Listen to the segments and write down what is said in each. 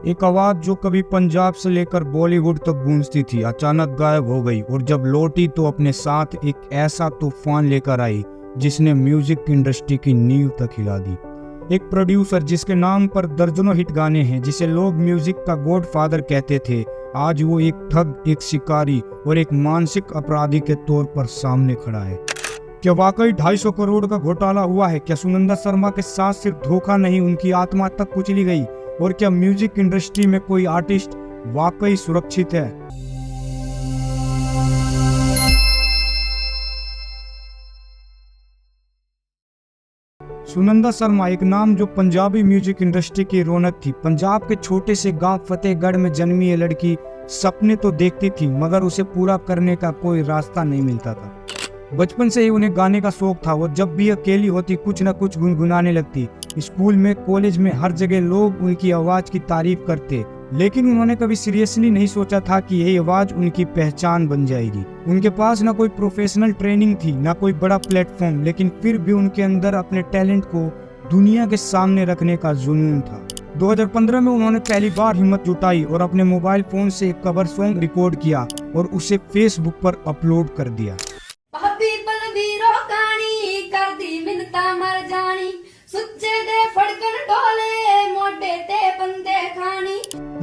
एक आवाज जो कभी पंजाब से लेकर बॉलीवुड तक गूंजती थी अचानक गायब हो गई और जब लौटी तो अपने साथ एक ऐसा तूफान लेकर आई जिसने म्यूजिक इंडस्ट्री की नींव तक हिला दी। एक प्रोड्यूसर जिसके नाम पर दर्जनों हिट गाने हैं, जिसे लोग म्यूजिक का गॉडफादर कहते थे, आज वो एक ठग, एक शिकारी और एक मानसिक अपराधी के तौर पर सामने खड़ा है। क्या वाकई 250 करोड़ का घोटाला हुआ है? क्या सुनंदा शर्मा के साथ सिर्फ धोखा नहीं, उनकी आत्मा तक कुचली गई? और क्या म्यूजिक इंडस्ट्री में कोई आर्टिस्ट वाकई सुरक्षित है? सुनंदा शर्मा एक नाम जो पंजाबी म्यूजिक इंडस्ट्री की रौनक थी। पंजाब के छोटे से गांव फतेहगढ़ में जन्मी ये लड़की सपने तो देखती थी मगर उसे पूरा करने का कोई रास्ता नहीं मिलता था। बचपन से ही उन्हें गाने का शौक था। वो जब भी अकेली होती कुछ न कुछ गुनगुनाने लगती। स्कूल में, कॉलेज में, हर जगह लोग उनकी आवाज की तारीफ करते, लेकिन उन्होंने कभी सीरियसली नहीं सोचा था कि यही आवाज उनकी पहचान बन जाएगी। उनके पास न कोई प्रोफेशनल ट्रेनिंग थी, न कोई बड़ा प्लेटफॉर्म, लेकिन फिर भी उनके अंदर अपने टैलेंट को दुनिया के सामने रखने का जुनून था। 2015 में उन्होंने पहली बार हिम्मत जुटाई और अपने मोबाइल फोन से एक कवर सॉन्ग रिकॉर्ड किया और उसे फेसबुक पर अपलोड कर दिया।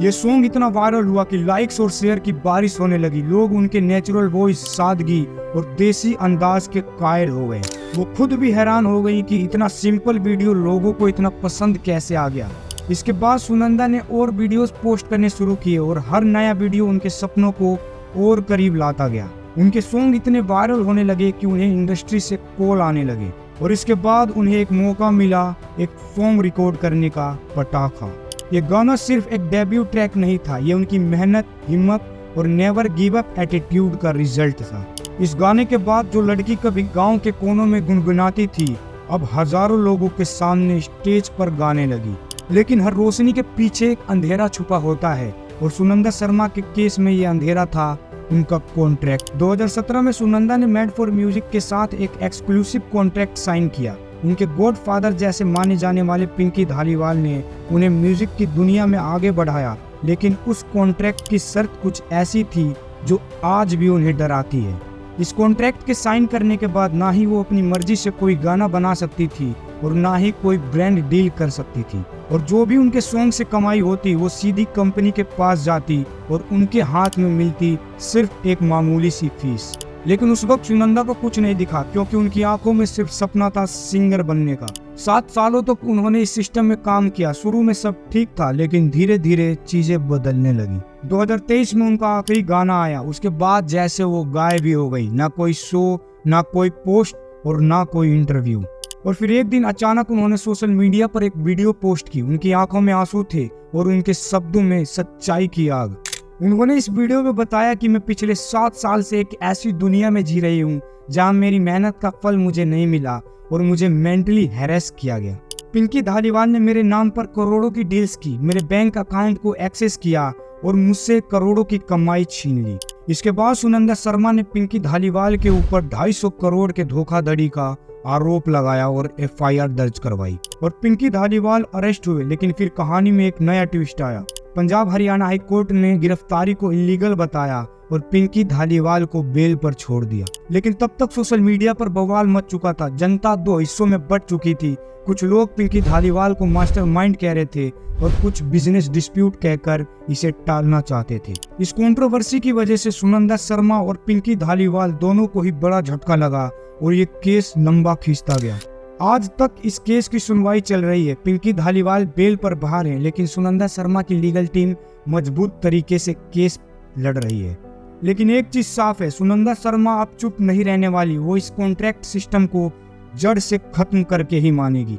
ये सॉन्ग इतना वायरल हुआ कि लाइक्स और शेयर की बारिश होने लगी। लोग उनके नेचुरल वॉइस, सादगी और देसी अंदाज के कायल हो गए। वो खुद भी हैरान हो गई कि इतना सिंपल वीडियो लोगों को इतना पसंद कैसे आ गया। इसके बाद सुनंदा ने और वीडियोस पोस्ट करने शुरू किए और हर नया वीडियो उनके सपनों को और करीब लाता गया। उनके सॉन्ग इतने वायरल होने लगे कि उन्हें इंडस्ट्री से कॉल आने लगे और इसके बाद उन्हें एक मौका मिला एक सॉन्ग रिकॉर्ड करने का, पटाखा। ये गाना सिर्फ एक डेब्यू ट्रैक नहीं था, ये उनकी मेहनत, हिम्मत और नेवर गिव अप एटीट्यूड का रिजल्ट था। इस गाने के बाद जो लड़की कभी गांव के कोनों में गुनगुनाती थी, अब हजारों लोगों के सामने स्टेज पर गाने लगी। लेकिन हर रोशनी के पीछे एक अंधेरा छुपा होता है और सुनंदा शर्मा के केस में ये अंधेरा था उनका कॉन्ट्रैक्ट। 2017 में सुनंदा ने मेड फॉर म्यूजिक के साथ एक एक्सक्लूसिव कॉन्ट्रैक्ट साइन किया। उनके गॉडफादर जैसे माने जाने वाले पिंकी धालीवाल ने उन्हें म्यूजिक की दुनिया में आगे बढ़ाया, लेकिन उस कॉन्ट्रैक्ट की शर्त कुछ ऐसी थी जो आज भी उन्हें डराती है। इस कॉन्ट्रैक्ट के साइन करने के बाद ना ही वो अपनी मर्जी से कोई गाना बना सकती थी और ना ही कोई ब्रांड डील कर सकती थी, और जो भी उनके सॉन्ग से कमाई होती वो सीधी कंपनी के पास जाती और उनके हाथ में मिलती सिर्फ एक मामूली सी फीस। लेकिन उस वक्त सुनंदा को कुछ नहीं दिखा, क्योंकि उनकी आंखों में सिर्फ सपना था सिंगर बनने का। 7 सालों तक उन्होंने इस सिस्टम में काम किया। शुरू में सब ठीक था, लेकिन धीरे धीरे चीजें बदलने लगी। 2023 में उनका आखिरी गाना आया, उसके बाद जैसे वो गायब ही हो गई। ना कोई शो, ना कोई पोस्ट और ना कोई इंटरव्यू। और फिर एक दिन अचानक उन्होंने सोशल मीडिया पर एक वीडियो पोस्ट की। उनकी आंखों में आंसू थे और उनके शब्दों में सच्चाई की आग। उन्होंने इस वीडियो में बताया कि मैं पिछले 7 साल से एक ऐसी दुनिया में जी रही हूँ जहाँ मेरी मेहनत का फल मुझे नहीं मिला और मुझे मेंटली हैरेस किया गया। पिंकी धालीवाल ने मेरे नाम पर करोड़ों की डील्स की, मेरे बैंक अकाउंट को एक्सेस किया और मुझसे करोड़ों की कमाई छीन ली। इसके बाद सुनंदा शर्मा ने पिंकी धालीवाल के ऊपर 250 करोड़ के धोखाधड़ी का आरोप लगाया और FIR दर्ज करवाई और पिंकी धालीवाल अरेस्ट हुए। लेकिन फिर कहानी में एक नया ट्विस्ट आया। पंजाब हरियाणा हाई कोर्ट ने गिरफ्तारी को इलीगल बताया और पिंकी धालीवाल को बेल पर छोड़ दिया। लेकिन तब तक सोशल मीडिया पर बवाल मच चुका था। जनता 2 हिस्सों में बट चुकी थी। कुछ लोग पिंकी धालीवाल को मास्टरमाइंड कह रहे थे और कुछ बिजनेस डिस्प्यूट कहकर इसे टालना चाहते थे। इस कंट्रोवर्सी की वजह से सुनंदा शर्मा और पिंकी धालीवाल दोनों को ही बड़ा झटका लगा और ये केस लंबा खींचता गया। आज तक इस केस की सुनवाई चल रही है। पिंकी धालीवाल बेल पर बाहर हैं, लेकिन सुनंदा शर्मा की लीगल टीम मजबूत तरीके से केस लड़ रही है। लेकिन एक चीज साफ है, सुनंदा शर्मा अब चुप नहीं रहने वाली। वो इस कॉन्ट्रैक्ट सिस्टम को जड़ से खत्म करके ही मानेगी।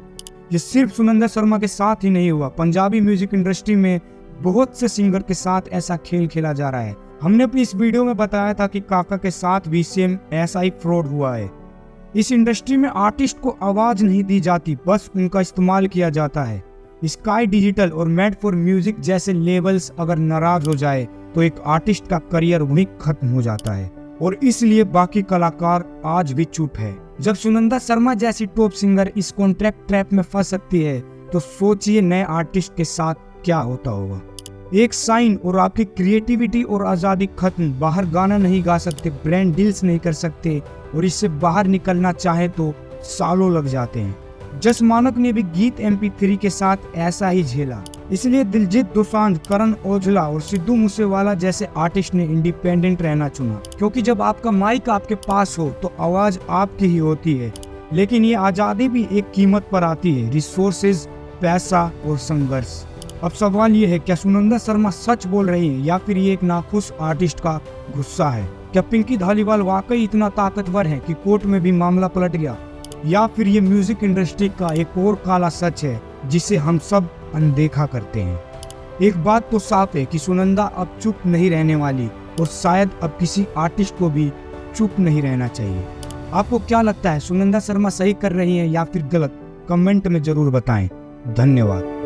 ये सिर्फ सुनंदा शर्मा के साथ ही नहीं हुआ, पंजाबी म्यूजिक इंडस्ट्री में बहुत से सिंगर के साथ ऐसा खेल खेला जा रहा है। हमने अपनी इस वीडियो में बताया था कि काका के साथ भी सेम ऐसा ही फ्रॉड हुआ है। इस इंडस्ट्री में आर्टिस्ट को आवाज नहीं दी जाती, बस उनका इस्तेमाल किया जाता है। स्काई डिजिटल और मेड फॉर म्यूजिक जैसे लेबल्स अगर नाराज हो जाए तो एक आर्टिस्ट का करियर वहीं खत्म हो जाता है और इसलिए बाकी कलाकार आज भी चुप है। जब सुनंदा शर्मा जैसी टॉप सिंगर इस कॉन्ट्रैक्ट ट्रैप में फंस सकती है तो सोचिए नए आर्टिस्ट के साथ क्या होता होगा। एक साइन और आपकी क्रिएटिविटी और आज़ादी खत्म। बाहर गाना नहीं गा सकते, ब्रांड डील्स नहीं कर सकते, और इससे बाहर निकलना चाहे तो सालों लग जाते हैं। जस मानक ने भी गीत MP3 के साथ ऐसा ही झेला। इसलिए दिलजीत दोसांझ, करण औजला और सिद्धू मूसेवाला जैसे आर्टिस्ट ने इंडिपेंडेंट रहना चुना, क्योंकि जब आपका माइक आपके पास हो तो आवाज आपकी ही होती है। लेकिन ये आज़ादी भी एक कीमत पर आती है, रिसोर्सेज, पैसा और संघर्ष। अब सवाल ये है, क्या सुनंदा शर्मा सच बोल रही है या फिर ये एक नाखुश आर्टिस्ट का गुस्सा है? क्या पिंकी धालीवाल वाकई इतना ताकतवर है कि कोर्ट में भी मामला पलट गया, या फिर ये म्यूजिक इंडस्ट्री का एक और काला सच है जिसे हम सब अनदेखा करते हैं? एक बात तो साफ है कि सुनंदा अब चुप नहीं रहने वाली, और शायद अब किसी आर्टिस्ट को भी चुप नहीं रहना चाहिए। आपको क्या लगता है, सुनंदा शर्मा सही कर रही है या फिर गलत? कमेंट में जरूर बताएं। धन्यवाद।